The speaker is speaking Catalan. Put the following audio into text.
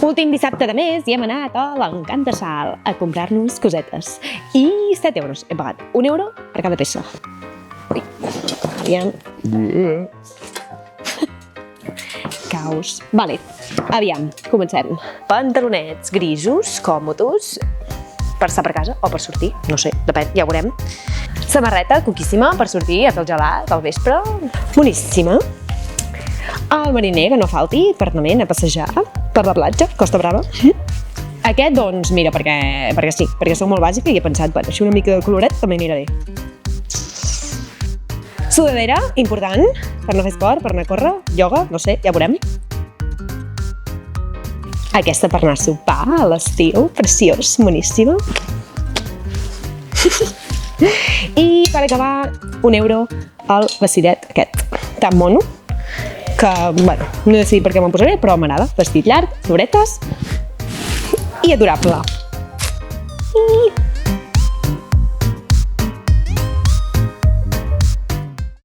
Últim dissabte de mes i hem anat a l'Encant de Salt a comprar-nos cosetes. I 7 euros. He pagat 1 euro per cada peça. Ui, aviam. Caos. Vale, aviam, comencem. Pantalonets grisos, còmodes, per estar per casa o per sortir, no sé, depèn, ja ho veurem. Samarreta coquíssima per sortir a fer el gelat al vespre. Boníssima. El mariner, que no falti, per anar a passejar per la platja, Costa Brava. Aquest, doncs, mira, perquè sí, perquè soc molt bàsica i he pensat, bueno, així una mica de coloret també anirà bé. Sudadera, important, per no fer esport, per anar a córrer, ioga, no sé, ja veurem. Aquesta per anar a sopar a l'estiu, preciós, boníssima. I per acabar, 1 euro al vestidet aquest, tan mono, que, bueno, no he decidit per què me'n posaré, però m'agrada. Vestit llarg, floretes i adorable.